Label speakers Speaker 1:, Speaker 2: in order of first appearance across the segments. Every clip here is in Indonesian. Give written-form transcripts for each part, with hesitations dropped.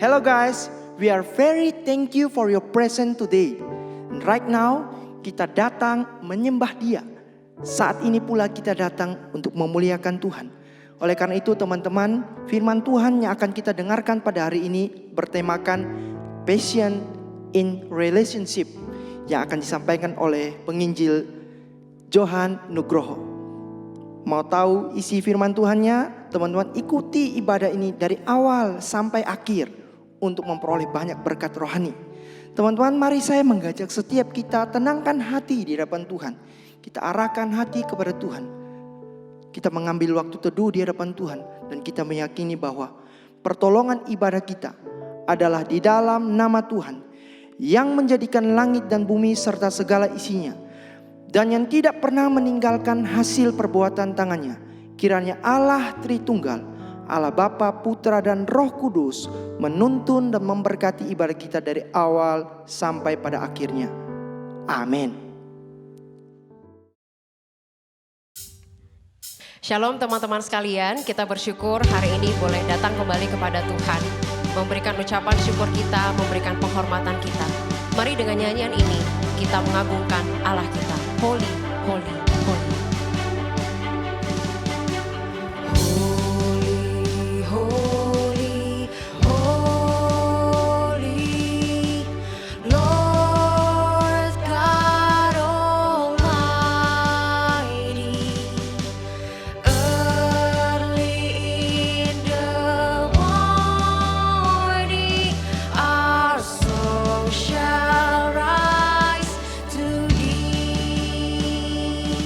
Speaker 1: Hello guys, we are very thank you for your presence today. And right now, kita datang menyembah Dia. Saat ini pula kita datang untuk memuliakan Tuhan. Oleh karena itu teman-teman, firman Tuhan yang akan kita dengarkan pada hari ini bertemakan Passion in Relationship, yang akan disampaikan oleh penginjil Johan Nugroho. Mau tahu isi firman Tuhannya? Teman-teman ikuti ibadah ini dari awal sampai akhir untuk memperoleh banyak berkat rohani. Teman-teman, mari saya mengajak setiap kita tenangkan hati di hadapan Tuhan. Kita arahkan hati kepada Tuhan. Kita mengambil waktu teduh di hadapan Tuhan. Dan kita meyakini bahwa pertolongan ibadah kita adalah di dalam nama Tuhan, yang menjadikan langit dan bumi serta segala isinya, dan yang tidak pernah meninggalkan hasil perbuatan tangannya. Kiranya Allah Tritunggal, Allah Bapa, Putra dan Roh Kudus menuntun dan memberkati ibadah kita dari awal sampai pada akhirnya. Amin.
Speaker 2: Shalom teman-teman sekalian, kita bersyukur hari ini boleh datang kembali kepada Tuhan, memberikan ucapan syukur kita, memberikan penghormatan kita. Mari dengan nyanyian ini kita mengagungkan Allah kita. Holy, holy, holy.
Speaker 3: Shall rise to thee.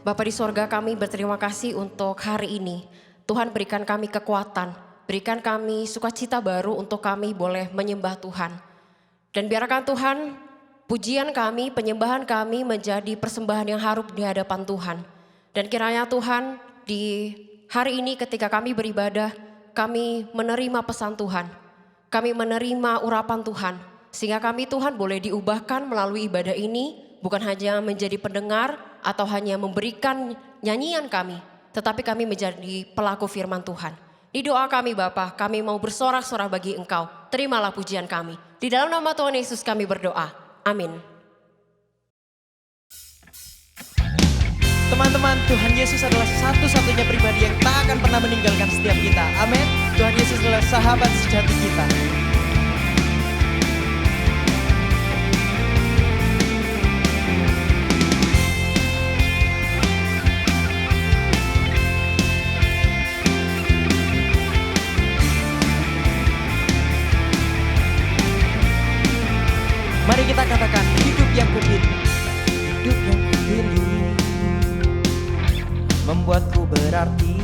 Speaker 2: Bapa di sorga, kami berterima kasih untuk hari ini. Tuhan berikan kami kekuatan, berikan kami sukacita baru untuk kami boleh menyembah Tuhan. Dan biarkan Tuhan, pujian kami, penyembahan kami menjadi persembahan yang harum di hadapan Tuhan. Dan kiranya Tuhan, di hari ini ketika kami beribadah, kami menerima pesan Tuhan. Kami menerima urapan Tuhan. Sehingga kami Tuhan boleh diubahkan melalui ibadah ini, bukan hanya menjadi pendengar atau hanya memberikan nyanyian kami, tetapi kami menjadi pelaku firman Tuhan. Di doa kami Bapa, kami mau bersorak-sorak bagi Engkau. Terimalah pujian kami. Di dalam nama Tuhan Yesus kami berdoa. Amin.
Speaker 1: Teman-teman, Tuhan Yesus adalah satu-satunya pribadi yang tak akan pernah meninggalkan setiap kita. Amin. Tuhan Yesus adalah sahabat sejati kita. Mari kita katakan, hidup yang kupilih. Hidup yang kupilih membuatku berarti,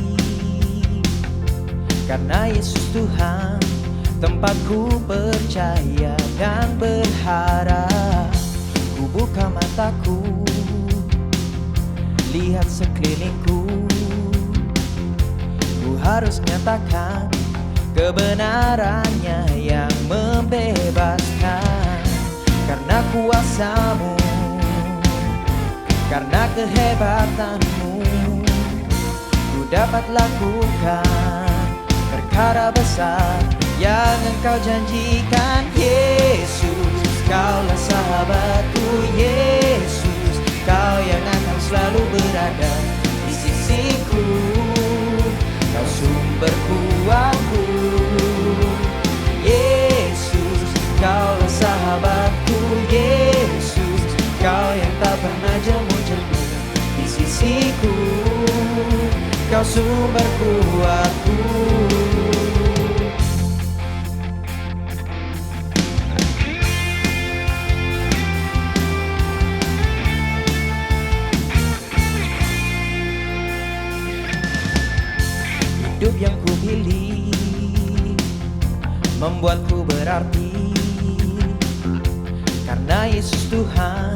Speaker 1: karena Yesus Tuhan tempatku percaya dan berharap. Ku buka mataku, lihat sekelilingku, ku harus nyatakan kebenarannya yang membebaskan. Karena kuasa-Mu, karena kehebatan-Mu, ku dapat lakukan perkara besar yang Engkau janjikan. Yesus, Kaulah sahabatku. Yesus, Kau yang akan selalu berada di sisiku. Kau sumber kuatku. Yesus, Kaulah sahabatku. Yesus, Kau yang tak pernah jemu-jemu di sisiku. Kau sumber kuatku. Hidup yang kupilih membuatku berarti, karena Yesus Tuhan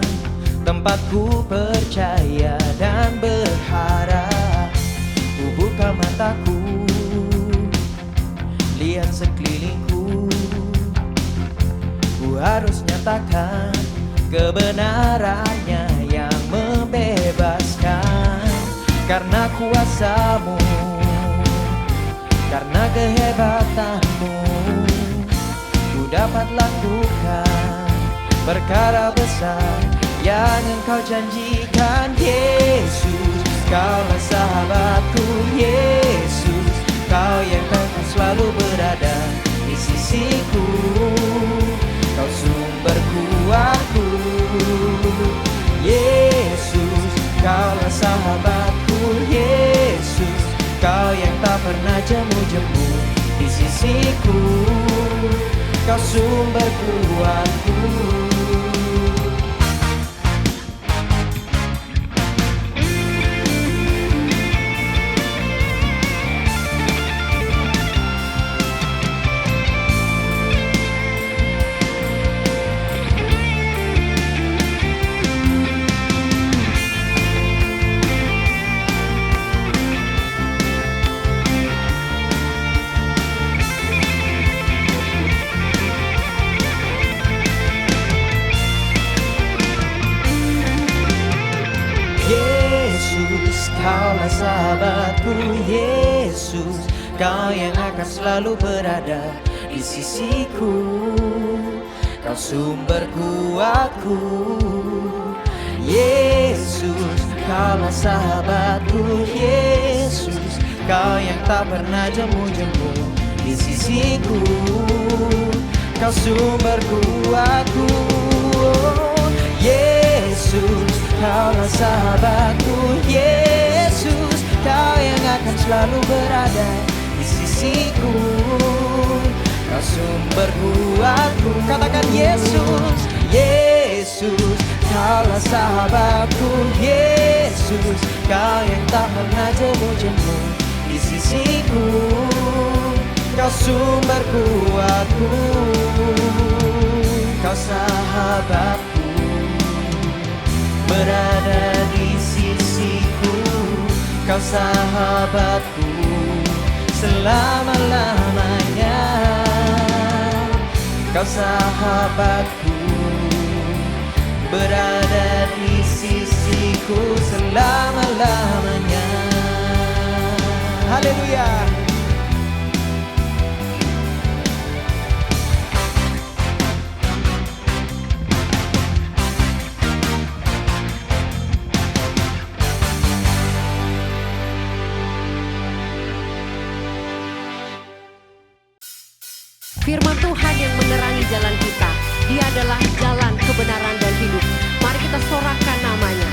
Speaker 1: tempatku percaya dan berharap. Ku buka mataku, lihat sekelilingku, ku harus nyatakan kebenarannya yang membebaskan. Karena kuasa-Mu, karena kehebatan-Mu, ku dapat lakukan perkara besar yang Engkau janjikan. Yesus, Kaulah sahabatku. Yesus, Kau yang akan selalu berada di sisiku. Kau sumber kuatku. Yesus, Kaulah sahabatku. Yesus, Kau yang tak pernah jemu-jemu di sisiku. Kau sumber kuatku. Kaulah sahabatku. Yesus, Kau yang akan selalu berada di sisiku. Kau sumber kuatku. Yesus, Kaulah sahabatku. Yesus, Kau yang tak pernah jemu-jemu di sisiku. Kau sumber kuatku. Yesus, Kaulah sahabatku. Yesus, Kau yang akan selalu berada di sisiku. Kau sumber kuatku. Katakan Yesus, Yesus. Yesus, Kaulah sahabatku Yesus, Kau yang tak pernah jemu-jemu di sisiku, Kau sumber kuatku, Kau sahabatku, berada di sisiku, Kau sahabatku selama-lamanya, Kau sahabatku, berada di sisiku selama-lamanya. Haleluya.
Speaker 2: Firman Tuhan yang menerangi jalan kita. Dia adalah jalan, kebenaran, dan hidup. Mari kita sorakan namanya.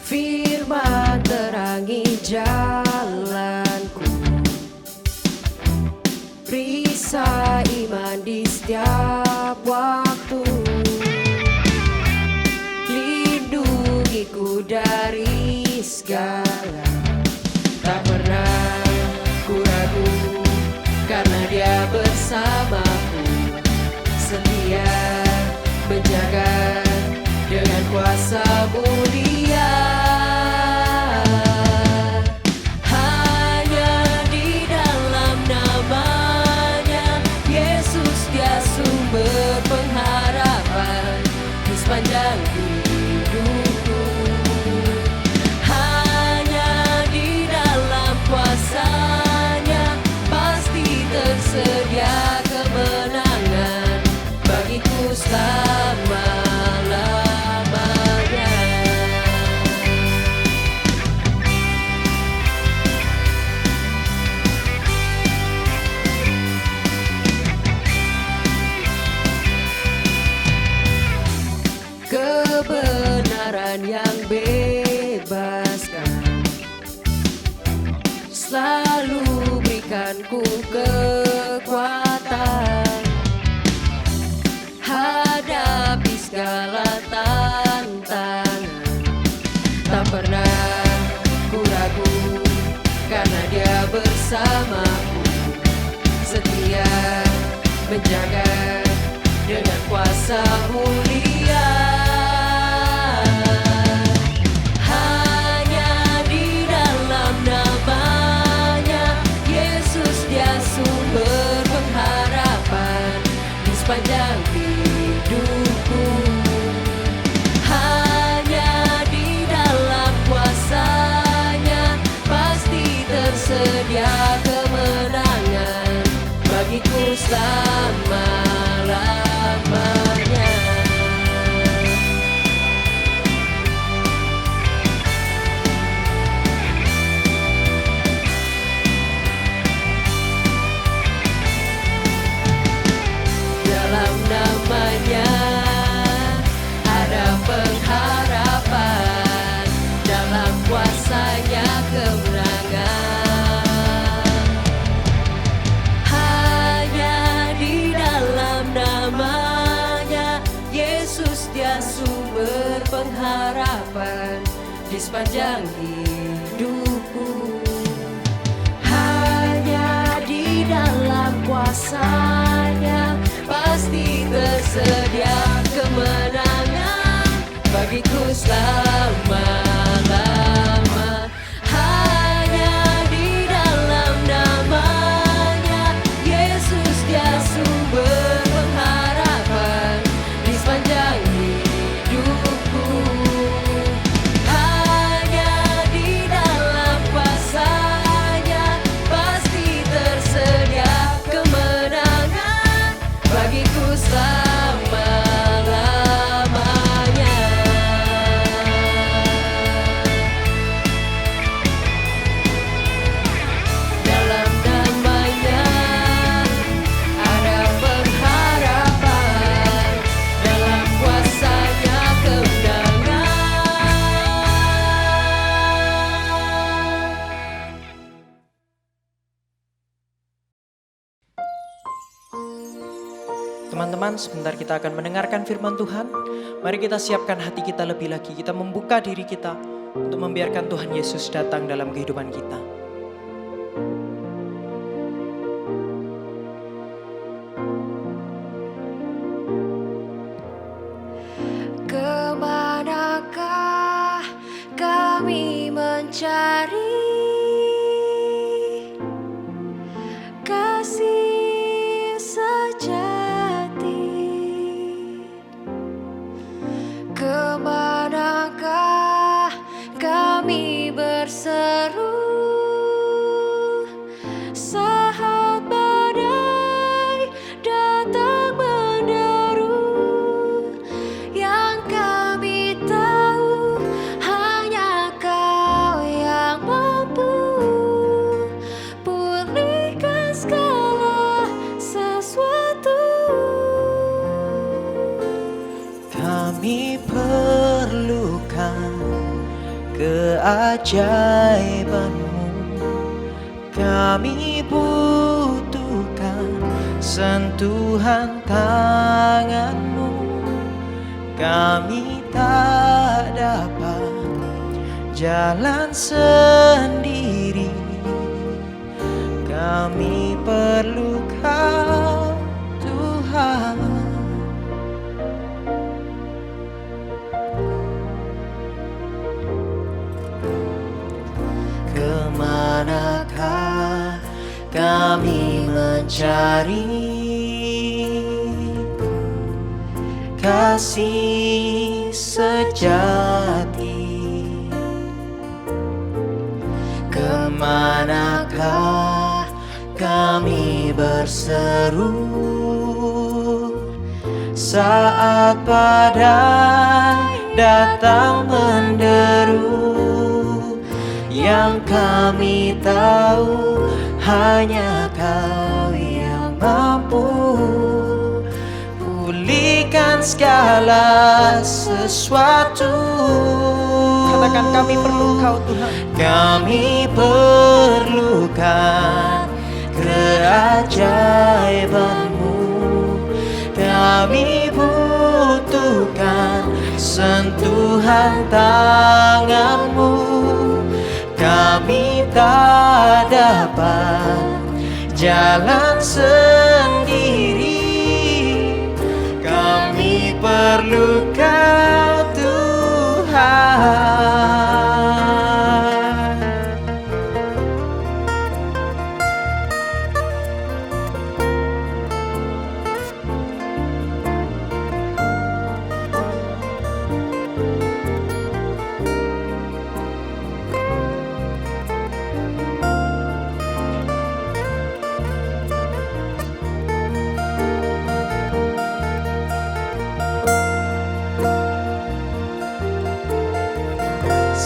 Speaker 2: Firman terangi jalanku, perisai iman di setiap waktu, lindungiku dari segala, tak pernah ku ragu karena Dia bersamaku, setia menjaga dengan kuasa mulia. Hanya di dalam namanya Yesus, Dia sumber pengharapan di sepanjang hidupku. Kuasanya pasti tersedia kemenangan bagiku selama-lamanya. Kebenaran yang bebaskan selalu berikanku kekuatan hadapi segala tantangan. Tak pernah ku ragu karena Dia bersamaku, setia menjaga dengan kuasa mulia. Sepanjang hidupku, hanya di dalam kuasanya pasti tersedia kemenangan bagiku selama-lamanya. Dalam namanya ada pengharapan, dalam kuasanya kemenangan. Hanya di dalam namanya Yesus, Dia sumber pengharapan di sepanjang hidupku. Hanya di dalam kuasanya pasti tersedia kemenangan bagiku selama-lama. Hanya di dalam namanya Yesus, Dia sumber pengharapan di sepanjang hidupku. Hanya di dalam kuasanya pasti tersedia kemenangan bagiku selama-lamanya.
Speaker 3: teman-teman, sebentar kita akan mendengarkan firman Tuhan. Mari kita siapkan hati kita lebih lagi. Kita membuka diri kita untuk membiarkan Tuhan Yesus datang dalam kehidupan kita.
Speaker 2: Kemanakah kami mencari kasih sejati? Kemanakah kami berseru saat badai datang menderu? Yang kami tahu hanya Kau yang mampu pulihkan segala sesuatu.
Speaker 3: Kami perlukan keajaiban-Mu, kami butuhkan sentuhan tangan-Mu. Kami tak dapat jalan sendiri, kami perlu Kau, Tuhan. Kemanakah kami mencari kasih sejati? Kemanakah kami berseru saat badai datang menderu? Yang kami tahu hanya Kau yang mampu pulihkan segala sesuatu. Katakan, kami perlu Kau, Tuhan. Kami perlukan keajaiban-Mu, kami butuhkan sentuhan tangan-Mu. Kami tak dapat jalan sendiri, kami perlu Kau, Tuhan.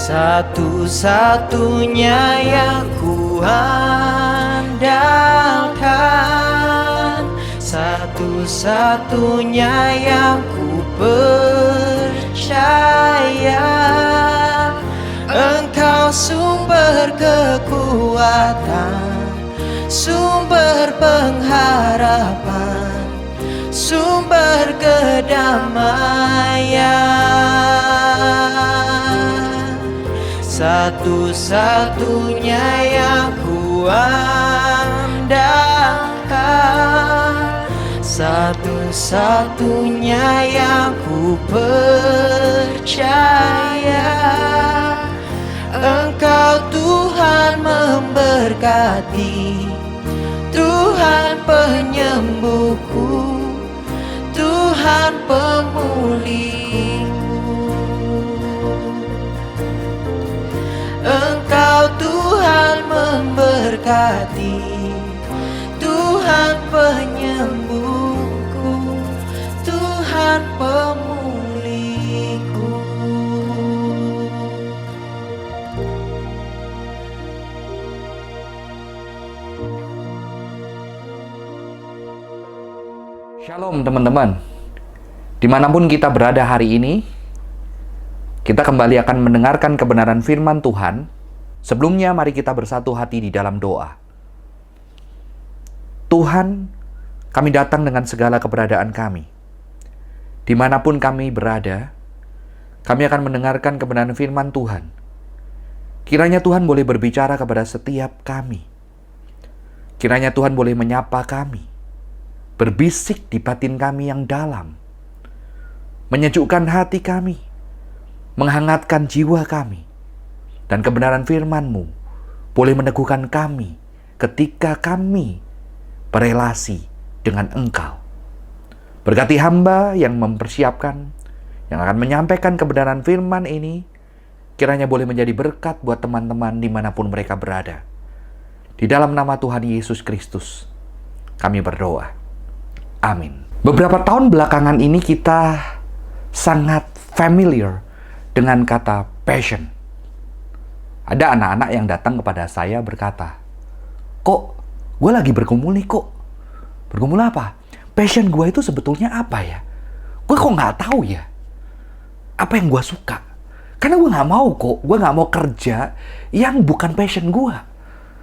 Speaker 3: Satu-satunya yang ku andalkan, satu-satunya yang ku percaya, Engkau sumber kekuatan, sumber pengharapan, sumber kedamaian. Satu-satunya yang ku andalkan, satu-satunya yang ku percaya, Engkau Tuhan memberkati, Tuhan penyembuhku, Tuhan pemulihku. Engkau Tuhan memberkati, Tuhan penyembuhku, Tuhan pemulihku.
Speaker 4: Shalom teman-teman, dimanapun kita berada hari ini, kita kembali akan mendengarkan kebenaran firman Tuhan. Sebelumnya mari kita bersatu hati di dalam doa. Tuhan, kami datang dengan segala keberadaan kami. dimanapun kami berada, kami akan mendengarkan kebenaran firman Tuhan. Kiranya Tuhan boleh berbicara kepada setiap kami. Kiranya Tuhan boleh menyapa kami, berbisik di batin kami yang dalam, menyejukkan hati kami, menghangatkan jiwa kami, dan kebenaran firman-Mu boleh meneguhkan kami ketika kami berelasi dengan Engkau. Berkati hamba yang mempersiapkan, yang akan menyampaikan kebenaran firman ini, kiranya boleh menjadi berkat buat teman-teman dimanapun mereka berada. Di dalam nama Tuhan Yesus Kristus, kami berdoa. Amin. Beberapa tahun belakangan ini kita sangat familiar dengan kata passion. Ada anak-anak yang datang kepada saya berkata, "Kok gue lagi bergumul nih kok?" Bergumul apa? Passion gue itu sebetulnya apa ya? Gue kok nggak tahu ya apa yang gue suka. Karena gue nggak mau kok, gue nggak mau kerja yang bukan passion gue.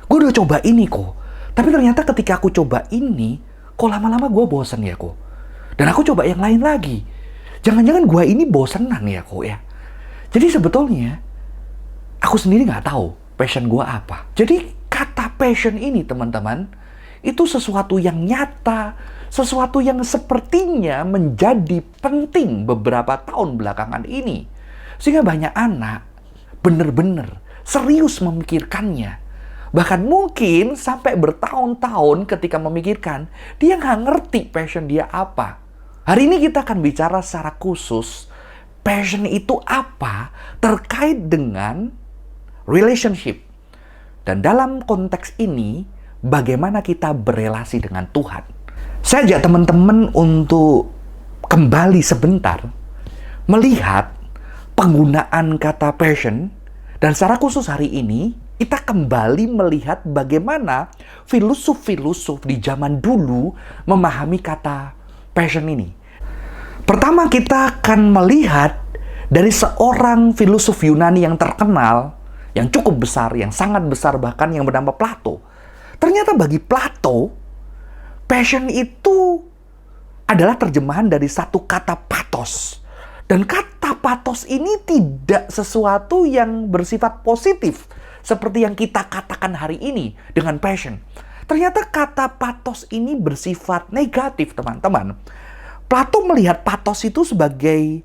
Speaker 4: Gue udah coba ini kok, tapi ternyata ketika aku coba ini, kok lama-lama gue bosen ya kok. Dan aku coba yang lain lagi. Jangan-jangan gue ini bosenan ya kok ya. Jadi sebetulnya aku sendiri nggak tahu passion gue apa. Jadi kata passion ini teman-teman, itu sesuatu yang nyata, sesuatu yang sepertinya menjadi penting beberapa tahun belakangan ini. Sehingga banyak anak benar-benar serius memikirkannya. Bahkan mungkin sampai bertahun-tahun ketika memikirkan, dia nggak ngerti passion dia apa. Hari ini kita akan bicara secara khusus, passion itu apa terkait dengan relationship. Dan dalam konteks ini, bagaimana kita berelasi dengan Tuhan. Saya ajak teman-teman untuk kembali sebentar melihat penggunaan kata passion, dan secara khusus hari ini kita kembali melihat bagaimana filosof-filosof di zaman dulu memahami kata passion ini. Pertama kita akan melihat dari seorang filosof Yunani yang terkenal, yang cukup besar, yang sangat besar bahkan, yang bernama Plato. Ternyata bagi Plato, passion itu adalah terjemahan dari satu kata pathos. Dan kata pathos ini tidak sesuatu yang bersifat positif seperti yang kita katakan hari ini dengan passion. Ternyata kata pathos ini bersifat negatif, teman-teman. Plato melihat pathos itu sebagai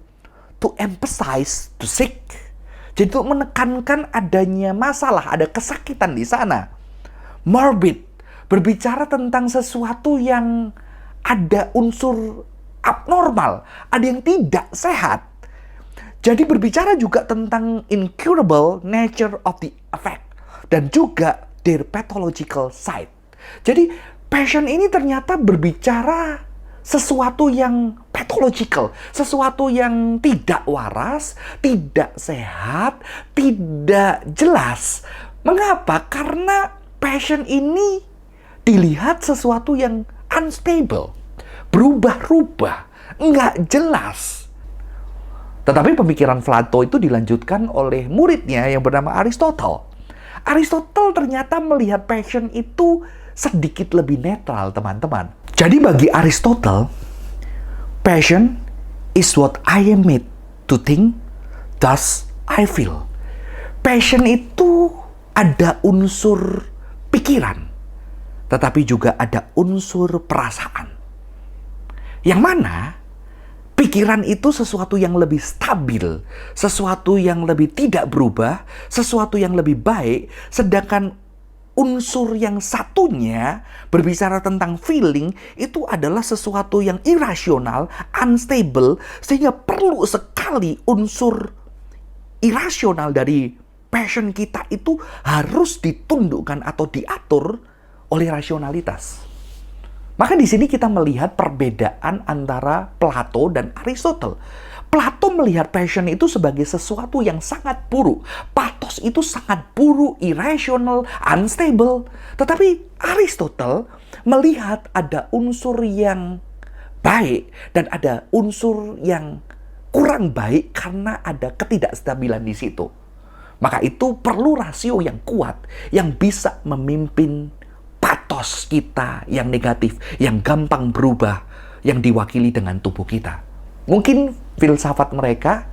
Speaker 4: to emphasize, to seek. Jadi untuk menekankan adanya masalah, ada kesakitan di sana. Morbid, berbicara tentang sesuatu yang ada unsur abnormal, ada yang tidak sehat. Jadi berbicara juga tentang incurable nature of the effect dan juga their pathological side. Jadi passion ini ternyata berbicara sesuatu yang pathological, sesuatu yang tidak waras, tidak sehat, tidak jelas. Mengapa? Karena passion ini dilihat sesuatu yang unstable, berubah-ubah, nggak jelas. Tetapi pemikiran Plato itu dilanjutkan oleh muridnya yang bernama Aristotle. Aristotle ternyata melihat passion itu sedikit lebih netral, teman-teman. Jadi bagi Aristotle, passion is what I am made to think, thus I feel. Passion itu ada unsur pikiran, tetapi juga ada unsur perasaan. Yang mana pikiran itu sesuatu yang lebih stabil, sesuatu yang lebih tidak berubah, sesuatu yang lebih baik, sedangkan unsur yang satunya berbicara tentang feeling itu adalah sesuatu yang irasional, unstable, sehingga perlu sekali unsur irasional dari passion kita itu harus ditundukkan atau diatur oleh rasionalitas. Maka di sini kita melihat perbedaan antara Plato dan Aristotle. Plato melihat passion itu sebagai sesuatu yang sangat buruk. Pathos itu sangat buruk, irrational, unstable. Tetapi Aristotle melihat ada unsur yang baik dan ada unsur yang kurang baik karena ada ketidakstabilan di situ. Maka itu perlu rasio yang kuat yang bisa memimpin pathos kita yang negatif, yang gampang berubah, yang diwakili dengan tubuh kita. Mungkin filsafat mereka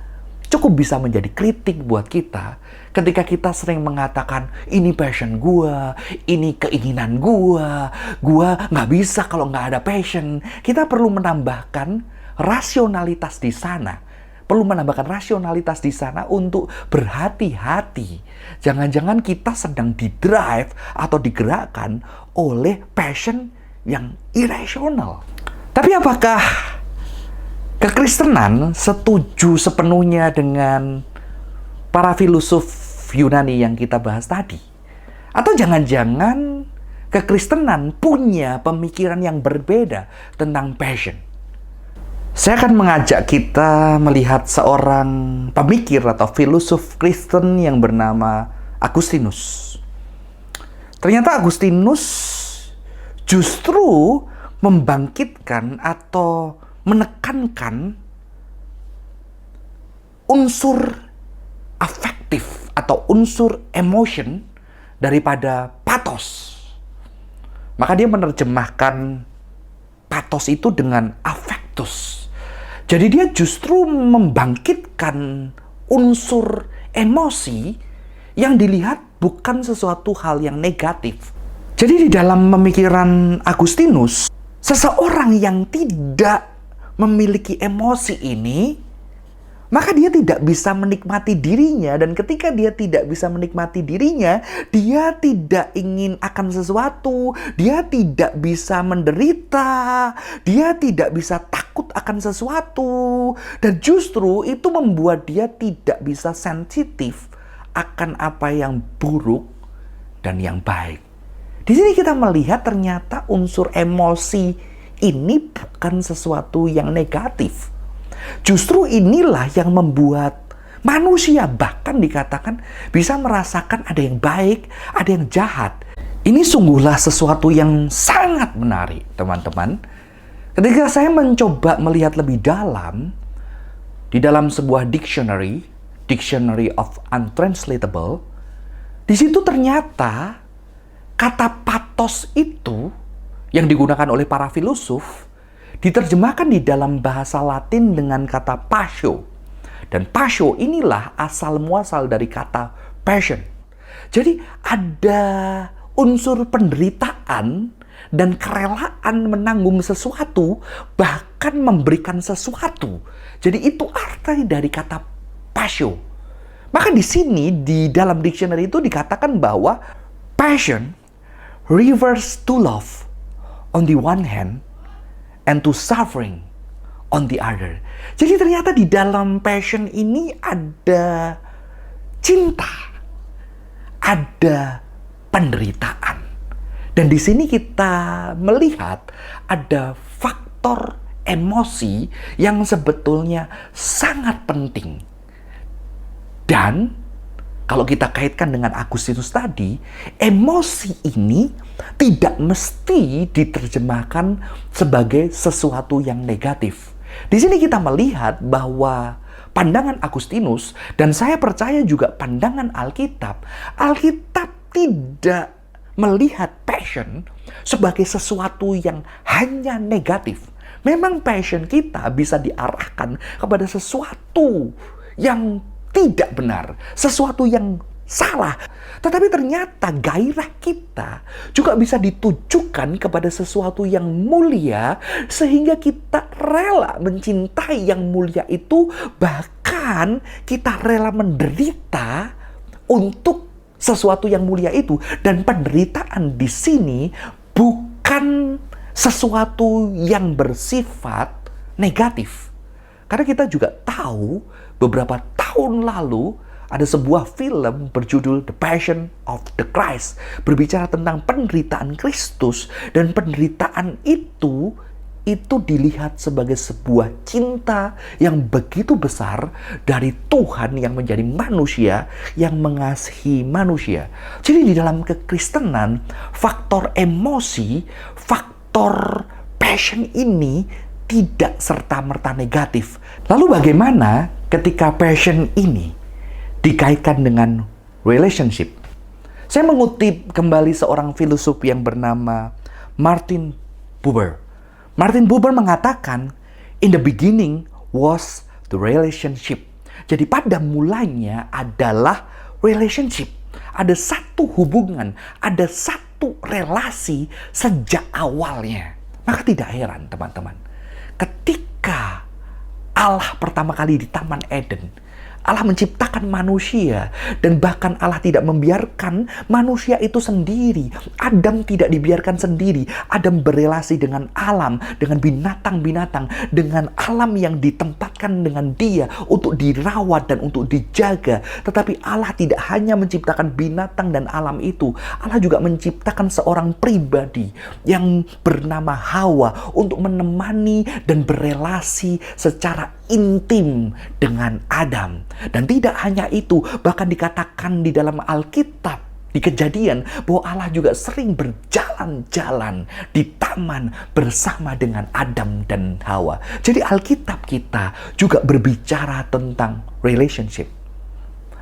Speaker 4: cukup bisa menjadi kritik buat kita ketika kita sering mengatakan, ini passion gua, ini keinginan gua nggak bisa kalau nggak ada passion. Kita perlu menambahkan rasionalitas di sana. Untuk berhati-hati. Jangan-jangan kita sedang didrive atau digerakkan oleh passion yang irasional. Tapi apakah kekristenan setuju sepenuhnya dengan para filosof Yunani yang kita bahas tadi? Atau jangan-jangan kekristenan punya pemikiran yang berbeda tentang passion? Saya akan mengajak kita melihat seorang pemikir atau filosof Kristen yang bernama Agustinus. Ternyata Agustinus justru membangkitkan atau menekankan unsur afektif atau unsur emotion daripada pathos. Maka dia menerjemahkan pathos itu dengan affectus. Jadi dia justru membangkitkan unsur emosi yang dilihat bukan sesuatu hal yang negatif. Jadi di dalam pemikiran Agustinus, seseorang yang tidak memiliki emosi ini, maka dia tidak bisa menikmati dirinya. Dan ketika dia tidak bisa menikmati dirinya, dia tidak ingin akan sesuatu, dia tidak bisa menderita, dia tidak bisa takut akan sesuatu. Dan justru itu membuat dia tidak bisa sensitif akan apa yang buruk dan yang baik. Di sini kita melihat ternyata unsur emosi ini bukan sesuatu yang negatif. Justru inilah yang membuat manusia bahkan dikatakan bisa merasakan ada yang baik, ada yang jahat. Ini sungguhlah sesuatu yang sangat menarik, teman-teman. Ketika saya mencoba melihat lebih dalam, di dalam sebuah Dictionary of Untranslatable, di situ ternyata kata pathos itu yang digunakan oleh para filosof diterjemahkan di dalam bahasa Latin dengan kata passio. Dan passio inilah asal muasal dari kata passion. Jadi ada unsur penderitaan dan kerelaan menanggung sesuatu, bahkan memberikan sesuatu. Jadi itu arti dari kata passio. Maka di sini di dalam dictionary itu dikatakan bahwa passion refers to love on the one hand and to suffering on the other. Jadi ternyata di dalam passion ini ada cinta, ada penderitaan. Dan di sini kita melihat ada faktor emosi yang sebetulnya sangat penting. Dan kalau kita kaitkan dengan Agustinus tadi, emosi ini tidak mesti diterjemahkan sebagai sesuatu yang negatif. Di sini kita melihat bahwa pandangan Agustinus, dan saya percaya juga pandangan Alkitab tidak melihat passion sebagai sesuatu yang hanya negatif. Memang passion kita bisa diarahkan kepada sesuatu yang tidak benar, sesuatu yang salah. Tetapi ternyata gairah kita juga bisa ditujukan kepada sesuatu yang mulia, sehingga kita rela mencintai yang mulia itu, bahkan kita rela menderita untuk sesuatu yang mulia itu. Dan penderitaan di sini bukan sesuatu yang bersifat negatif. Karena kita juga tahu beberapa tahun lalu ada sebuah film berjudul The Passion of the Christ, berbicara tentang penderitaan Kristus, dan penderitaan itu dilihat sebagai sebuah cinta yang begitu besar dari Tuhan yang menjadi manusia, yang mengasihi manusia. Jadi di dalam kekristenan, faktor emosi, faktor passion ini tidak serta-merta negatif. Lalu bagaimana ketika passion ini dikaitkan dengan relationship? Saya mengutip kembali seorang filosof yang bernama Martin Buber. Martin Buber mengatakan, "In the beginning was the relationship. Jadi pada mulanya adalah relationship. Ada satu hubungan, ada satu relasi sejak awalnya. Maka tidak heran teman-teman, ketika Allah pertama kali di Taman Eden, Allah menciptakan manusia, dan bahkan Allah tidak membiarkan manusia itu sendiri. Adam tidak dibiarkan sendiri. Adam berelasi dengan alam, dengan binatang-binatang, dengan alam yang ditempatkan dengan dia untuk dirawat dan untuk dijaga. Tetapi Allah tidak hanya menciptakan binatang dan alam itu. Allah juga menciptakan seorang pribadi yang bernama Hawa untuk menemani dan berelasi secara intim dengan Adam. Dan tidak hanya itu, bahkan dikatakan di dalam Alkitab, di Kejadian, bahwa Allah juga sering berjalan-jalan di taman bersama dengan Adam dan Hawa. Jadi Alkitab kita juga berbicara tentang relationship.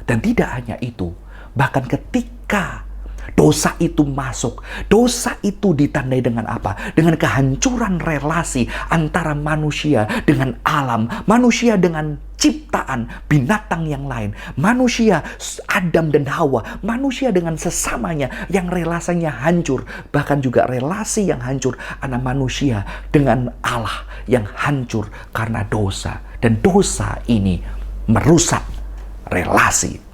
Speaker 4: Dan tidak hanya itu, bahkan ketika dosa itu masuk, dosa itu ditandai dengan apa? Dengan kehancuran relasi antara manusia dengan alam, manusia dengan ciptaan binatang yang lain, manusia Adam dan Hawa, manusia dengan sesamanya yang relasinya hancur, bahkan juga relasi yang hancur antara manusia dengan Allah yang hancur karena dosa. Dan dosa ini merusak relasi.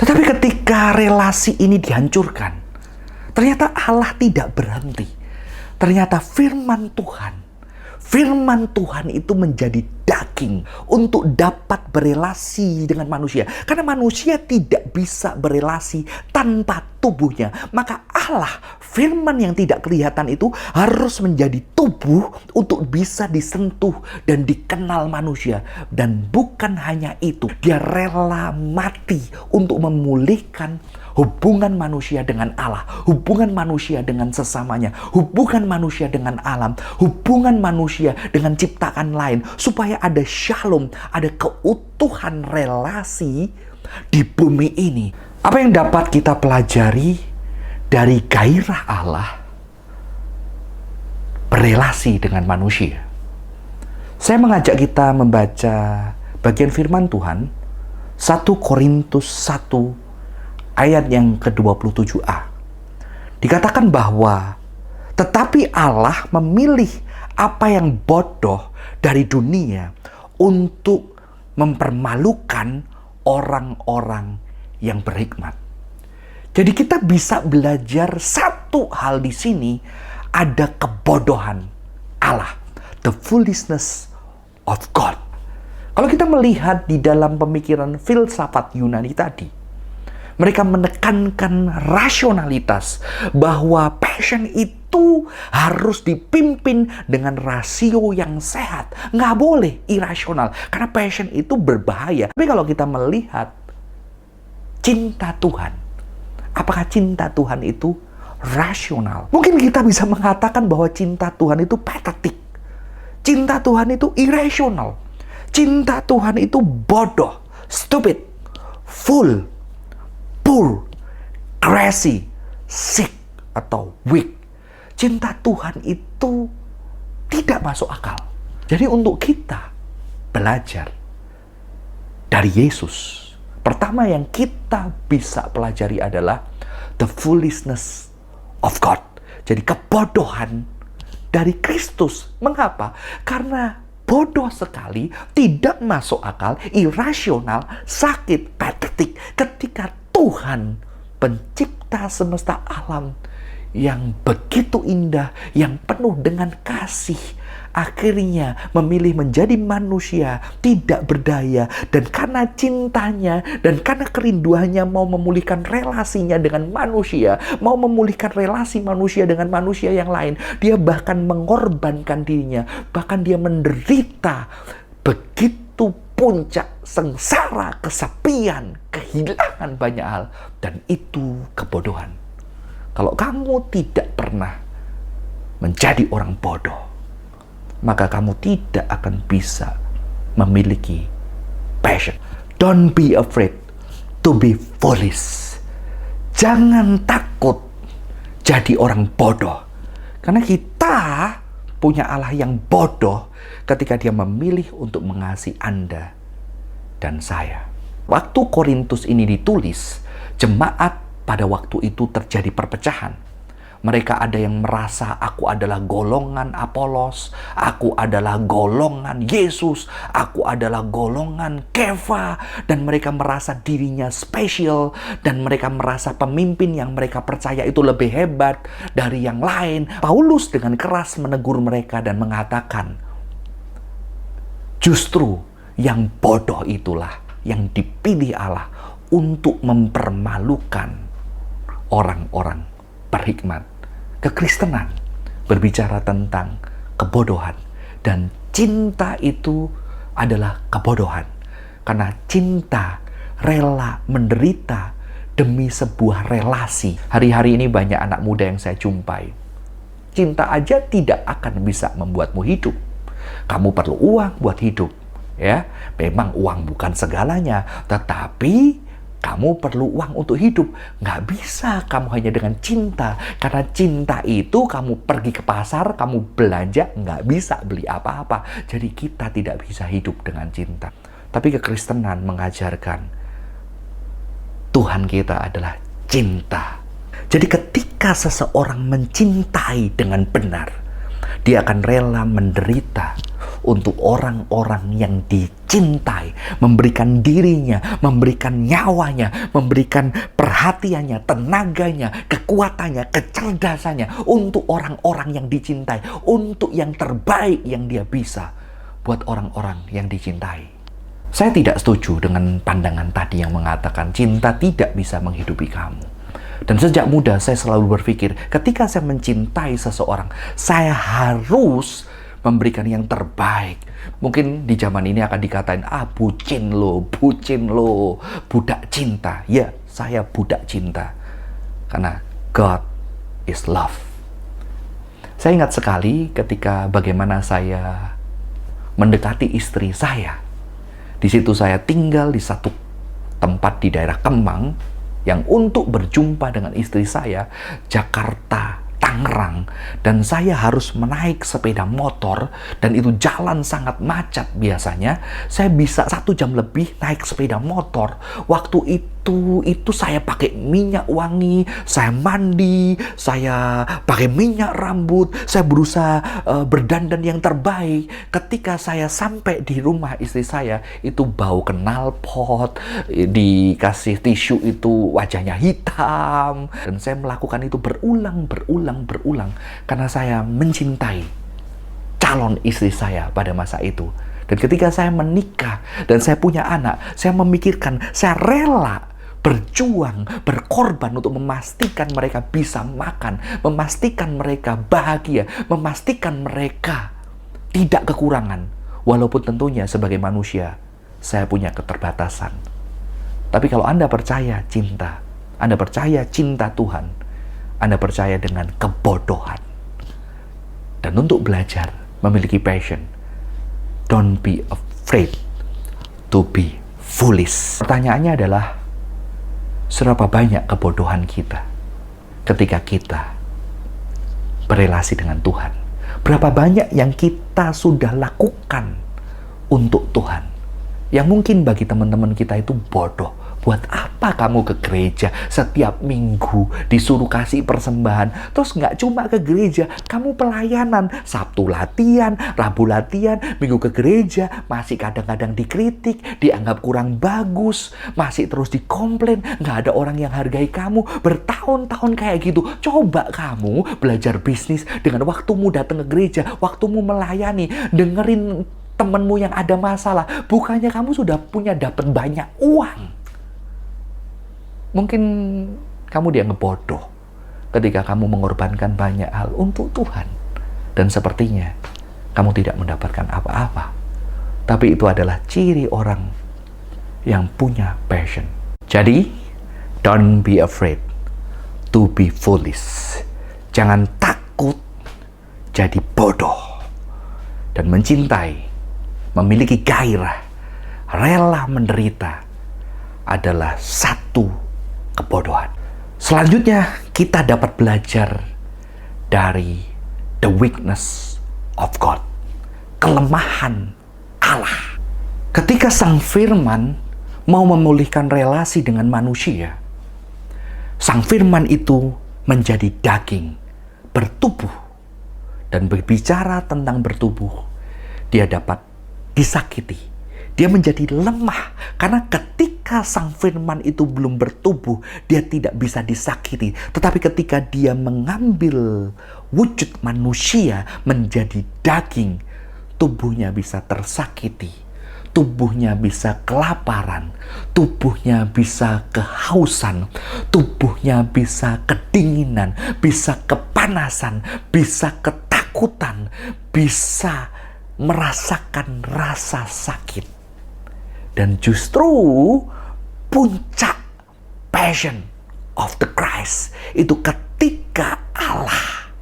Speaker 4: Tetapi ketika relasi ini dihancurkan, ternyata Allah tidak berhenti. Ternyata firman Tuhan itu menjadi daging untuk dapat berelasi dengan manusia. Karena manusia tidak bisa berelasi tanpa tubuhnya. Maka Allah, firman yang tidak kelihatan itu harus menjadi tubuh untuk bisa disentuh dan dikenal manusia. Dan bukan hanya itu, dia rela mati untuk memulihkan hubungan manusia dengan Allah, hubungan manusia dengan sesamanya, hubungan manusia dengan alam, hubungan manusia dengan ciptaan lain, supaya ada shalom, ada keutuhan relasi di bumi ini. Apa yang dapat kita pelajari dari gairah Allah berelasi dengan manusia? Saya mengajak kita membaca bagian firman Tuhan 1 Korintus 1 ayat yang ke-27a. Dikatakan bahwa tetapi Allah memilih apa yang bodoh dari dunia untuk mempermalukan orang-orang yang berhikmat. Jadi kita bisa belajar satu hal di sini, ada kebodohan Allah, the foolishness of God. Kalau kita melihat di dalam pemikiran filsafat Yunani tadi, mereka menekankan rasionalitas, bahwa passion itu harus dipimpin dengan rasio yang sehat. Nggak boleh irasional, karena passion itu berbahaya. Tapi kalau kita melihat cinta Tuhan, apakah cinta Tuhan itu rasional? Mungkin kita bisa mengatakan bahwa cinta Tuhan itu patetik. Cinta Tuhan itu irasional. Cinta Tuhan itu bodoh, stupid, full, poor, crazy, sick, atau weak. Cinta Tuhan itu tidak masuk akal. Jadi untuk kita belajar dari Yesus, pertama yang kita bisa pelajari adalah the foolishness of God. Jadi kebodohan dari Kristus. Mengapa? Karena bodoh sekali, tidak masuk akal, irasional, sakit, patetik ketika Tuhan, pencipta semesta alam yang begitu indah, yang penuh dengan kasih, akhirnya memilih menjadi manusia tidak berdaya, dan karena cintanya dan karena kerinduannya mau memulihkan relasinya dengan manusia, mau memulihkan relasi manusia dengan manusia yang lain, dia bahkan mengorbankan dirinya, bahkan dia menderita begitu puncak sengsara, kesepian, kehilangan banyak hal, dan itu kebodohan. Kalau kamu tidak pernah menjadi orang bodoh, maka kamu tidak akan bisa memiliki passion. Don't be afraid to be foolish. Jangan takut jadi orang bodoh. Karena kita punya Allah yang bodoh ketika dia memilih untuk mengasihi Anda dan saya. Waktu Korintus ini ditulis, jemaat pada waktu itu terjadi perpecahan. Mereka ada yang merasa aku adalah golongan Apolos, aku adalah golongan Yesus, aku adalah golongan Kefa, dan mereka merasa dirinya spesial, dan mereka merasa pemimpin yang mereka percaya itu lebih hebat dari yang lain. Paulus dengan keras menegur mereka dan mengatakan, justru yang bodoh itulah yang dipilih Allah untuk mempermalukan orang-orang berhikmat. Kekristenan berbicara tentang kebodohan, dan cinta itu adalah kebodohan. Karena cinta rela menderita demi sebuah relasi. Hari-hari ini banyak anak muda yang saya jumpai. Cinta aja tidak akan bisa membuatmu hidup. Kamu perlu uang buat hidup. Ya, memang uang bukan segalanya, tetapi kamu perlu uang untuk hidup. Nggak bisa kamu hanya dengan cinta. Karena cinta itu kamu pergi ke pasar, kamu belanja, nggak bisa beli apa-apa. Jadi kita tidak bisa hidup dengan cinta. Tapi kekristenan mengajarkan Tuhan kita adalah cinta. Jadi ketika seseorang mencintai dengan benar, dia akan rela menderita untuk orang-orang yang dicintai, memberikan dirinya, memberikan nyawanya, memberikan perhatiannya, tenaganya, kekuatannya, kecerdasannya untuk orang-orang yang dicintai, untuk yang terbaik yang dia bisa buat orang-orang yang dicintai. Saya tidak setuju dengan pandangan tadi yang mengatakan cinta tidak bisa menghidupi kamu. Dan sejak muda saya selalu berpikir, ketika saya mencintai seseorang, saya harus memberikan yang terbaik. Mungkin di zaman ini akan dikatain, bucin lo, budak cinta. Ya, saya budak cinta. Karena God is love. Saya ingat sekali ketika bagaimana saya mendekati istri saya. Di situ saya tinggal di satu tempat di daerah Kemang, yang untuk berjumpa dengan istri saya, Jakarta, Tangerang, dan saya harus menaik sepeda motor, dan itu jalan sangat macet biasanya. Saya bisa 1 jam lebih naik sepeda motor. Waktu itu saya pakai minyak wangi, saya mandi, saya pakai minyak rambut, saya berusaha berdandan yang terbaik. Ketika saya sampai di rumah istri saya, itu bau knalpot, dikasih tisu itu wajahnya hitam, dan saya melakukan itu berulang karena saya mencintai calon istri saya pada masa itu. Dan ketika saya menikah dan saya punya anak, saya memikirkan, saya rela berjuang, berkorban untuk memastikan mereka bisa makan, memastikan mereka bahagia, memastikan mereka tidak kekurangan. Walaupun tentunya sebagai manusia, saya punya keterbatasan. Tapi kalau Anda percaya cinta, Anda percaya cinta Tuhan, Anda percaya dengan kebodohan. Dan untuk belajar, memiliki passion, don't be afraid to be foolish. Pertanyaannya adalah, seberapa banyak kebodohan kita ketika kita berelasi dengan Tuhan? Berapa banyak yang kita sudah lakukan untuk Tuhan, yang mungkin bagi teman-teman kita itu bodoh. Buat apa kamu ke gereja setiap minggu, disuruh kasih persembahan, terus nggak cuma ke gereja, kamu pelayanan, Sabtu latihan, Rabu latihan, Minggu ke gereja, masih kadang-kadang dikritik, dianggap kurang bagus, masih terus dikomplain, nggak ada orang yang hargai kamu, bertahun-tahun kayak gitu. Coba kamu belajar bisnis dengan waktumu datang ke gereja, waktumu melayani, dengerin temenmu yang ada masalah, bukannya kamu sudah punya dapat banyak uang. Mungkin kamu dianggap bodoh ketika kamu mengorbankan banyak hal untuk Tuhan. Dan sepertinya kamu tidak mendapatkan apa-apa. Tapi itu adalah ciri orang yang punya passion. Jadi, don't be afraid to be foolish. Jangan takut jadi bodoh. Dan mencintai, memiliki gairah, rela menderita adalah satu kebodohan. Selanjutnya, kita dapat belajar dari the weakness of God. Kelemahan Allah. Ketika Sang Firman mau memulihkan relasi dengan manusia, Sang Firman itu menjadi daging, bertubuh. Dan berbicara tentang bertubuh, dia dapat disakiti. Dia menjadi lemah. Karena ketika Sang Firman itu belum bertubuh, dia tidak bisa disakiti. Tetapi ketika dia mengambil wujud manusia menjadi daging, tubuhnya bisa tersakiti. Tubuhnya bisa kelaparan, tubuhnya bisa kehausan, tubuhnya bisa kedinginan, bisa kepanasan, bisa ketakutan, bisa merasakan rasa sakit. Dan justru puncak passion of the Christ itu ketika Allah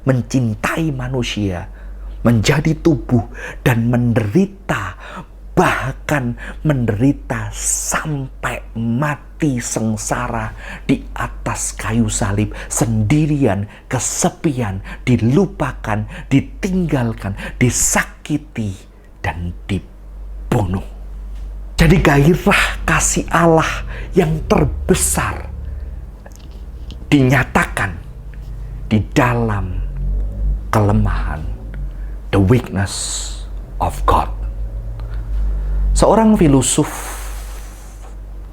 Speaker 4: mencintai manusia, menjadi tubuh dan menderita, bahkan menderita sampai mati sengsara di atas kayu salib, sendirian, kesepian, dilupakan, ditinggalkan, disakiti, dan dibunuh. Jadi gairah kasih Allah yang terbesar dinyatakan di dalam kelemahan, the weakness of God. Seorang filosof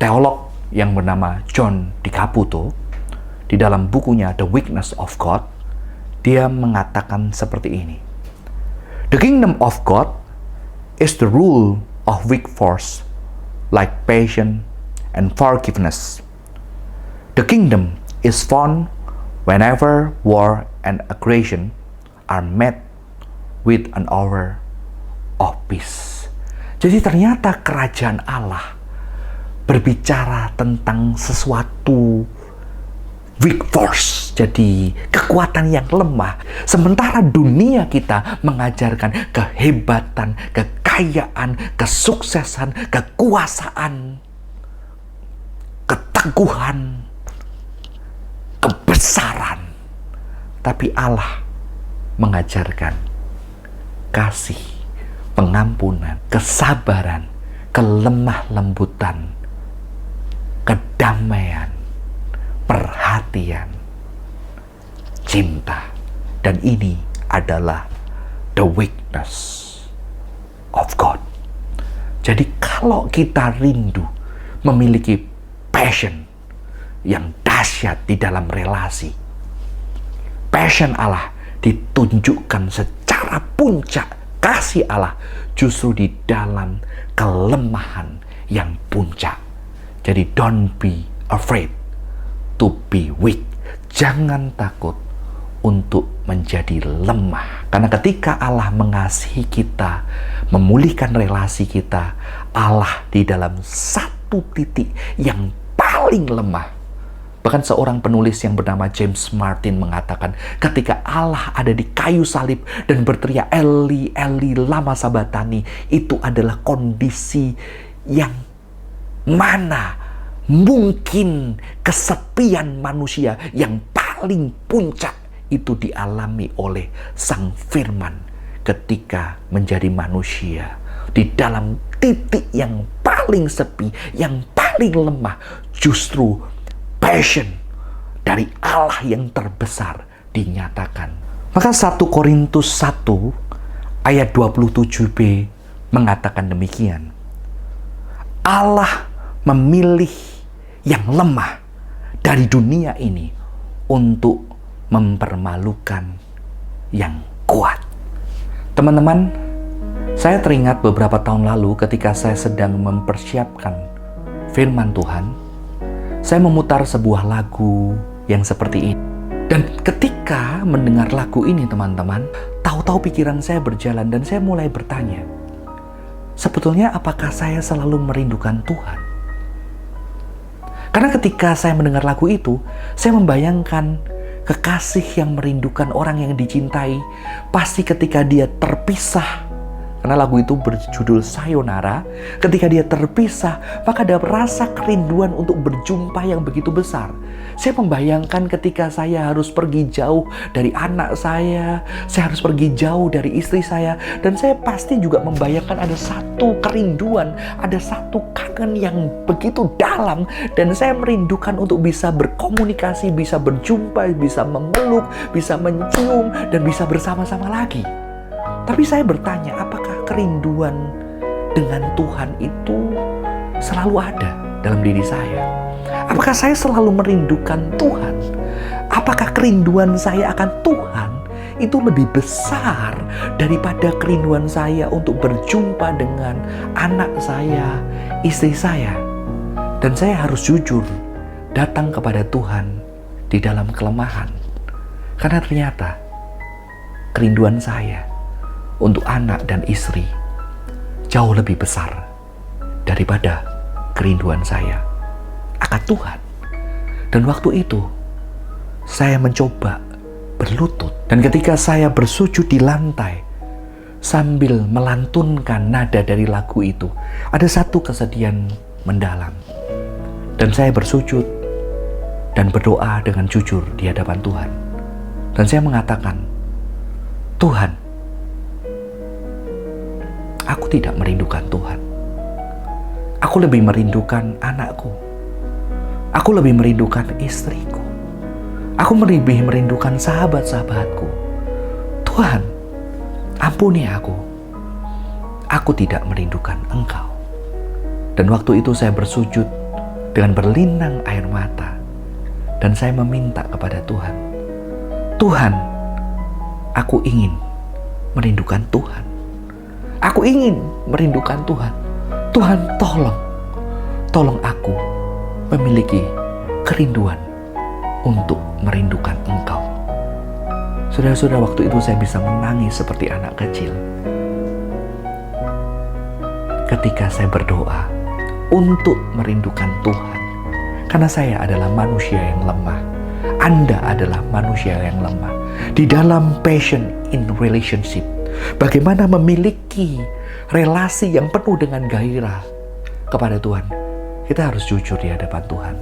Speaker 4: teolog yang bernama John D. Caputo, di dalam bukunya The Weakness of God, dia mengatakan seperti ini. The kingdom of God is the rule of weak force, like passion and forgiveness. The kingdom is found whenever war and aggression are met with an hour of peace. Jadi ternyata kerajaan Allah berbicara tentang sesuatu weak force, jadi kekuatan yang lemah. Sementara dunia kita mengajarkan kehebatan, kekayaan, kesuksesan, kekuasaan, keteguhan, kebesaran. Tapi Allah mengajarkan kasih, pengampunan, kesabaran, kelemah lembutan, kedamaian, perhatian, cinta. Dan ini adalah the weakness of God. Jadi kalau kita rindu memiliki passion yang dahsyat di dalam relasi, passion Allah ditunjukkan secara puncak. Kasih Allah justru di dalam kelemahan yang puncak. Jadi don't be afraid to be weak. Jangan takut untuk menjadi lemah. Karena ketika Allah mengasihi kita, memulihkan relasi kita, Allah di dalam satu titik yang paling lemah. Bahkan seorang penulis yang bernama James Martin mengatakan, ketika Allah ada di kayu salib dan berteriak Eli, Eli, lama sabatani, itu adalah kondisi yang mana mungkin kesepian manusia yang paling puncak itu dialami oleh Sang Firman ketika menjadi manusia. Di dalam titik yang paling sepi, yang paling lemah, justru passion dari Allah yang terbesar dinyatakan. Maka 1 Korintus 1 ayat 27b mengatakan demikian. Allah memilih yang lemah dari dunia ini untuk mempermalukan yang kuat. Teman-teman, saya teringat beberapa tahun lalu ketika saya sedang mempersiapkan firman Tuhan, saya memutar sebuah lagu yang seperti ini. Dan ketika mendengar lagu ini teman-teman, tahu-tahu pikiran saya berjalan dan saya mulai bertanya, sebetulnya apakah saya selalu merindukan Tuhan? Karena ketika saya mendengar lagu itu, saya membayangkan kekasih yang merindukan orang yang dicintai, pasti ketika dia terpisah Karena lagu itu berjudul Sayonara. Ketika dia terpisah, maka ada rasa kerinduan untuk berjumpa yang begitu besar. Saya membayangkan ketika saya harus pergi jauh dari anak saya harus pergi jauh dari istri saya, dan saya pasti juga membayangkan ada satu kerinduan, ada satu kangen yang begitu dalam, dan saya merindukan untuk bisa berkomunikasi, bisa berjumpa, bisa memeluk, bisa mencium, dan bisa bersama-sama lagi. Tapi saya bertanya, apakah kerinduan dengan Tuhan itu selalu ada dalam diri saya? Apakah saya selalu merindukan Tuhan? Apakah kerinduan saya akan Tuhan itu lebih besar daripada kerinduan saya untuk berjumpa dengan anak saya, istri saya? Dan saya harus jujur datang kepada Tuhan di dalam kelemahan. Karena ternyata kerinduan saya untuk anak dan istri jauh lebih besar daripada kerinduan saya akan Tuhan. Dan waktu itu saya mencoba berlutut, dan ketika saya bersujud di lantai sambil melantunkan nada dari lagu itu, ada satu kesedihan mendalam, dan saya bersujud dan berdoa dengan jujur di hadapan Tuhan. Dan saya mengatakan, Tuhan, aku tidak merindukan Tuhan. Aku lebih merindukan anakku. Aku lebih merindukan istriku. Aku lebih merindukan sahabat-sahabatku. Tuhan, ampuni aku. Aku tidak merindukan Engkau. Dan waktu itu saya bersujud dengan berlinang air mata. Dan saya meminta kepada Tuhan, Tuhan, aku ingin merindukan Tuhan. Aku ingin merindukan Tuhan. Tuhan, tolong aku memiliki kerinduan untuk merindukan Engkau. Saudara-saudara, waktu itu saya bisa menangis seperti anak kecil ketika saya berdoa untuk merindukan Tuhan. Karena saya adalah manusia yang lemah. Anda adalah manusia yang lemah. Di dalam passion in relationship, bagaimana memiliki relasi yang penuh dengan gairah kepada Tuhan, kita harus jujur di hadapan Tuhan.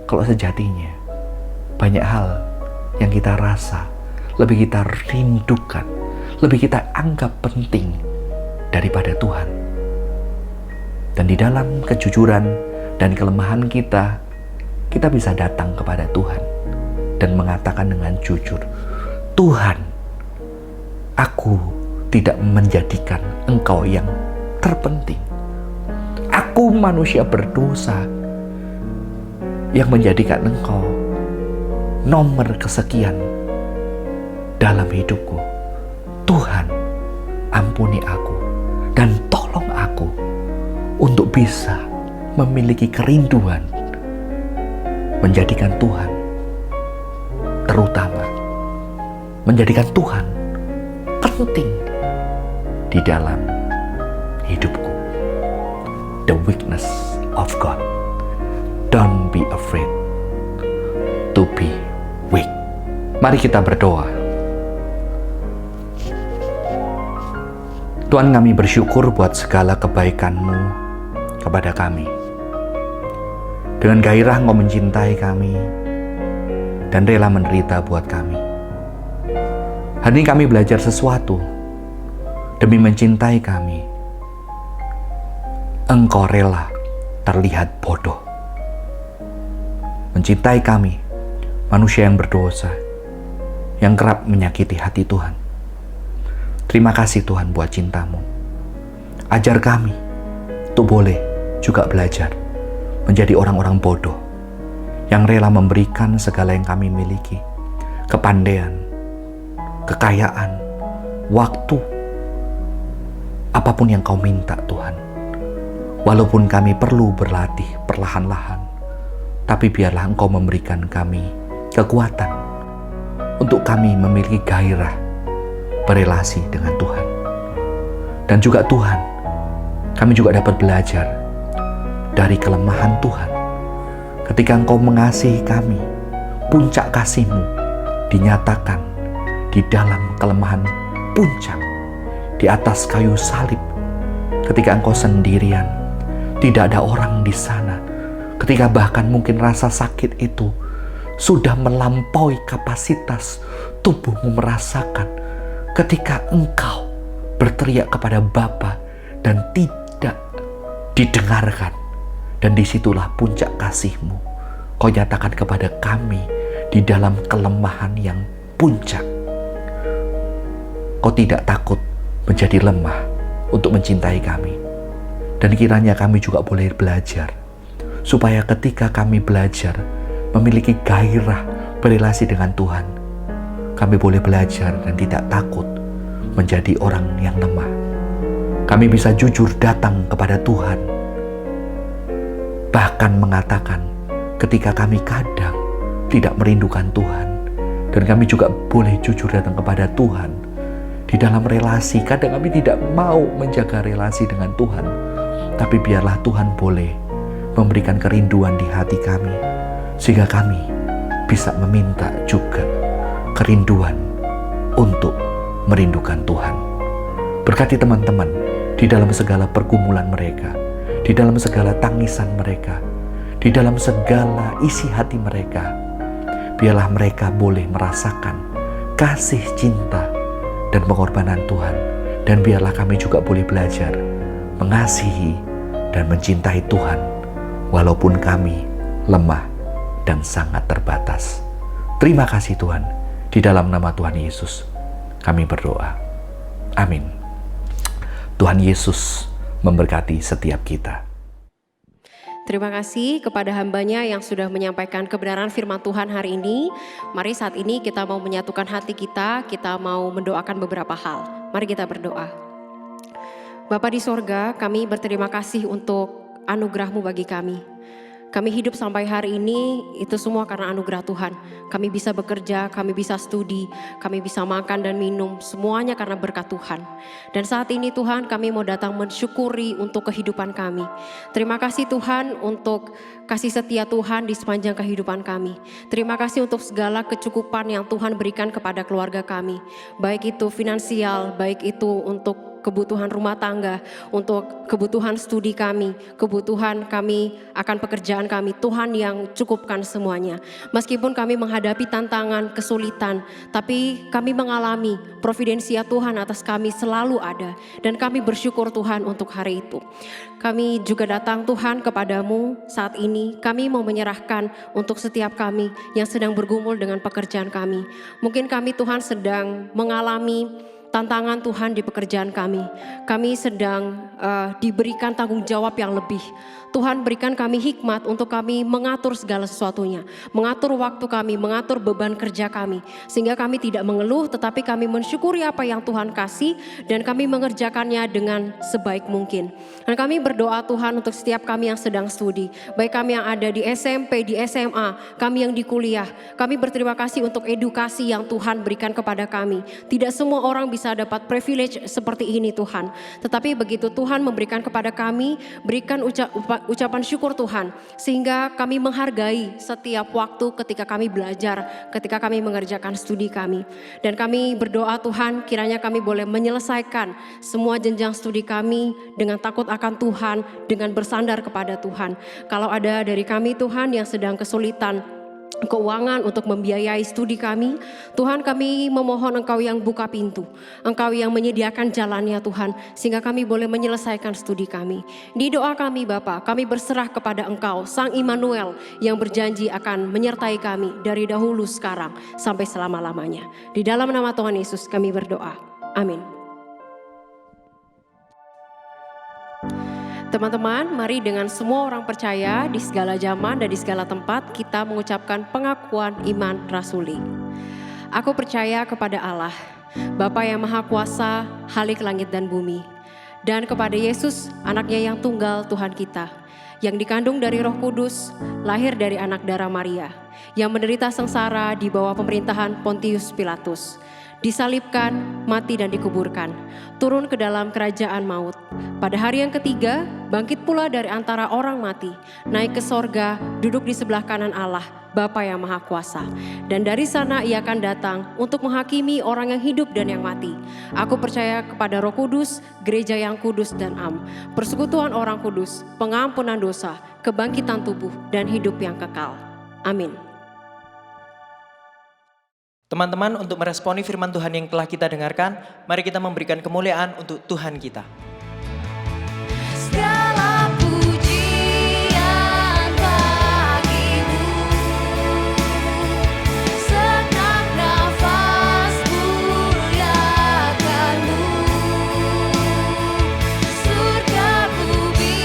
Speaker 4: Kalau sejatinya banyak hal yang kita rasa, lebih kita rindukan, lebih kita anggap penting daripada Tuhan. Dan di dalam kejujuran dan kelemahan kita bisa datang kepada Tuhan dan mengatakan dengan jujur, Tuhan, aku tidak menjadikan Engkau yang terpenting. Aku manusia berdosa yang menjadikan Engkau nomor kesekian dalam hidupku. Tuhan, ampuni aku dan tolong aku untuk bisa memiliki kerinduan menjadikan Tuhan terutama, menjadikan Tuhan penting di dalam hidupku. The weakness of God. Don't be afraid to be weak. Mari kita berdoa. Tuhan, kami bersyukur buat segala kebaikan-Mu kepada kami. Dengan gairah Engkau mencintai kami dan rela menderita buat kami. Hari ini kami belajar sesuatu. Demi mencintai kami, Engkau rela terlihat bodoh. Mencintai kami, manusia yang berdosa, yang kerap menyakiti hati Tuhan. Terima kasih Tuhan buat cinta-Mu. Ajar kami untuk boleh juga belajar menjadi orang-orang bodoh yang rela memberikan segala yang kami miliki, kepandaian, kekayaan, waktu, apapun yang Kau minta Tuhan. Walaupun kami perlu berlatih perlahan-lahan, tapi biarlah Engkau memberikan kami kekuatan untuk kami memiliki gairah berelasi dengan Tuhan. Dan juga Tuhan, kami juga dapat belajar dari kelemahan Tuhan. Ketika Engkau mengasihi kami, puncak kasih-Mu dinyatakan di dalam kelemahan puncak, di atas kayu salib, ketika Engkau sendirian, tidak ada orang di sana, ketika bahkan mungkin rasa sakit itu sudah melampaui kapasitas tubuhmu merasakan, ketika Engkau berteriak kepada Bapa dan tidak didengarkan, dan disitulah puncak kasih-Mu. Kau nyatakan kepada kami di dalam kelemahan yang puncak. Kau tidak takut menjadi lemah untuk mencintai kami. Dan kiranya kami juga boleh belajar, supaya ketika kami belajar memiliki gairah berelasi dengan Tuhan, kami boleh belajar dan tidak takut menjadi orang yang lemah. Kami bisa jujur datang kepada Tuhan, bahkan mengatakan ketika kami kadang tidak merindukan Tuhan. Dan kami juga boleh jujur datang kepada Tuhan di dalam relasi. Kadang kami tidak mau menjaga relasi dengan Tuhan, tapi biarlah Tuhan boleh memberikan kerinduan di hati kami, sehingga kami bisa meminta juga kerinduan untuk merindukan Tuhan. Berkati teman-teman di dalam segala pergumulan mereka, di dalam segala tangisan mereka, di dalam segala isi hati mereka. Biarlah mereka boleh merasakan kasih cinta dan pengorbanan Tuhan. Dan biarlah kami juga boleh belajar mengasihi dan mencintai Tuhan, walaupun kami lemah dan sangat terbatas. Terima kasih Tuhan, di dalam nama Tuhan Yesus kami berdoa. Amin. Tuhan Yesus memberkati setiap kita.
Speaker 2: Terima kasih kepada hambanya yang sudah menyampaikan kebenaran firman Tuhan hari ini. Mari saat ini kita mau menyatukan hati kita mau mendoakan beberapa hal. Mari kita berdoa. Bapa di sorga, kami berterima kasih untuk anugerah-Mu bagi kami. Kami hidup sampai hari ini itu semua karena anugerah Tuhan. Kami bisa bekerja, kami bisa studi, kami bisa makan dan minum, semuanya karena berkat Tuhan. Dan saat ini Tuhan, kami mau datang mensyukuri untuk kehidupan kami. Terima kasih Tuhan untuk kasih setia Tuhan di sepanjang kehidupan kami. Terima kasih untuk segala kecukupan yang Tuhan berikan kepada keluarga kami. Baik itu finansial, baik itu untuk kebutuhan rumah tangga, untuk kebutuhan studi kami, kebutuhan kami akan pekerjaan kami, Tuhan yang cukupkan semuanya. Meskipun kami menghadapi tantangan, kesulitan, tapi kami mengalami providensia Tuhan atas kami selalu ada. Dan kami bersyukur Tuhan untuk hari itu. Kami juga datang Tuhan kepadamu saat ini, kami mau menyerahkan untuk setiap kami yang sedang bergumul dengan pekerjaan kami. Mungkin kami Tuhan sedang mengalami tantangan Tuhan di pekerjaan kami. Kami sedang diberikan tanggung jawab yang lebih. Tuhan berikan kami hikmat untuk kami mengatur segala sesuatunya. Mengatur waktu kami, mengatur beban kerja kami. Sehingga kami tidak mengeluh tetapi kami mensyukuri apa yang Tuhan kasih. Dan kami mengerjakannya dengan sebaik mungkin. Dan kami berdoa Tuhan untuk setiap kami yang sedang studi. Baik kami yang ada di SMP, di SMA, kami yang di kuliah. Kami berterima kasih untuk edukasi yang Tuhan berikan kepada kami. Tidak semua orang bisa dapat privilege seperti ini Tuhan. Tetapi begitu Tuhan memberikan kepada kami, berikan ucapan syukur Tuhan. Sehingga kami menghargai setiap waktu ketika kami belajar, ketika kami mengerjakan studi kami. Dan kami berdoa Tuhan, kiranya kami boleh menyelesaikan semua jenjang studi kami dengan takut akan Tuhan, dengan bersandar kepada Tuhan. Kalau ada dari kami Tuhan yang sedang kesulitan keuangan untuk membiayai studi kami, Tuhan kami memohon Engkau yang buka pintu, Engkau yang menyediakan jalannya Tuhan, sehingga kami boleh menyelesaikan studi kami. Di doa kami Bapa, kami berserah kepada Engkau, Sang Immanuel yang berjanji akan menyertai kami dari dahulu sekarang sampai selama-lamanya. Di dalam nama Tuhan Yesus kami berdoa. Amin. Teman-teman, mari dengan semua orang percaya di segala zaman dan di segala tempat kita mengucapkan pengakuan iman rasuli. Aku percaya kepada Allah, Bapa yang Maha Kuasa, Khalik langit dan bumi, dan kepada Yesus, anaknya yang tunggal Tuhan kita, yang dikandung dari Roh Kudus, lahir dari anak darah Maria, yang menderita sengsara di bawah pemerintahan Pontius Pilatus, disalibkan, mati dan dikuburkan, turun ke dalam kerajaan maut. Pada hari yang ketiga, bangkit pula dari antara orang mati, naik ke sorga, duduk di sebelah kanan Allah, Bapa yang Maha Kuasa. Dan dari sana ia akan datang untuk menghakimi orang yang hidup dan yang mati. Aku percaya kepada Roh Kudus, gereja yang kudus dan am, persekutuan orang kudus, pengampunan dosa, kebangkitan tubuh, dan hidup yang kekal. Amin.
Speaker 3: Teman-teman, untuk meresponi firman Tuhan yang telah kita dengarkan, mari kita memberikan kemuliaan untuk Tuhan kita.
Speaker 5: Segala pujian bagimu, segenap nafas muliakanmu, surga bumi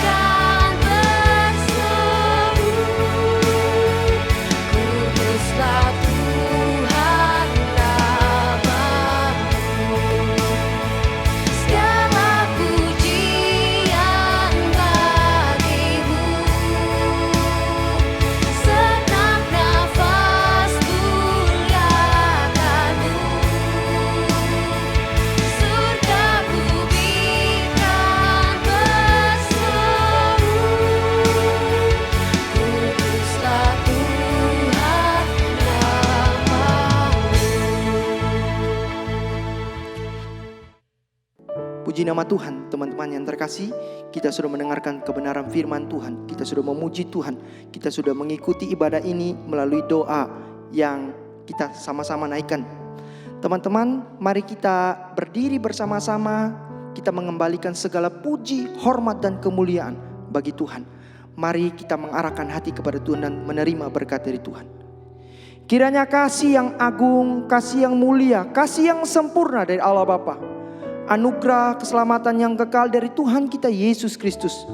Speaker 5: kan berseru, kuduslah Tuhan namamu. Segala pujian bagimu, segenap nafas muliakanmu, surga bumi kan berseru, kuduslah Tuhan namamu.
Speaker 1: Puji nama Tuhan, teman-teman yang terkasih. Kita sudah mendengarkan kebenaran firman Tuhan. Kita sudah memuji Tuhan. Kita sudah mengikuti ibadah ini melalui doa yang kita sama-sama naikkan. Teman-teman, mari kita berdiri bersama-sama. Kita mengembalikan segala puji, hormat dan kemuliaan bagi Tuhan. Mari kita mengarahkan hati kepada Tuhan dan menerima berkat dari Tuhan. Kiranya kasih yang agung, kasih yang mulia, kasih yang sempurna dari Allah Bapa, anugerah keselamatan yang kekal dari Tuhan kita Yesus Kristus,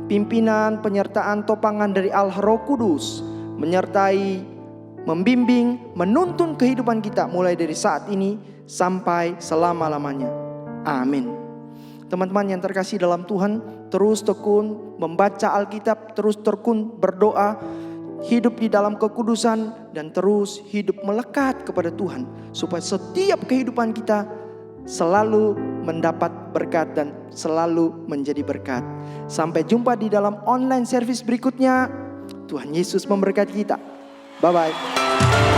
Speaker 1: pimpinan, penyertaan, topangan dari Allah Roh Kudus, menyertai, membimbing, menuntun kehidupan kita mulai dari saat ini sampai selama-lamanya. Amin. Teman-teman yang terkasih dalam Tuhan, terus tekun membaca Alkitab, terus tekun berdoa, hidup di dalam kekudusan, dan terus hidup melekat kepada Tuhan, supaya setiap kehidupan kita selalu mendapat berkat dan selalu menjadi berkat. Sampai jumpa di dalam online service berikutnya. Tuhan Yesus memberkati kita. Bye-bye.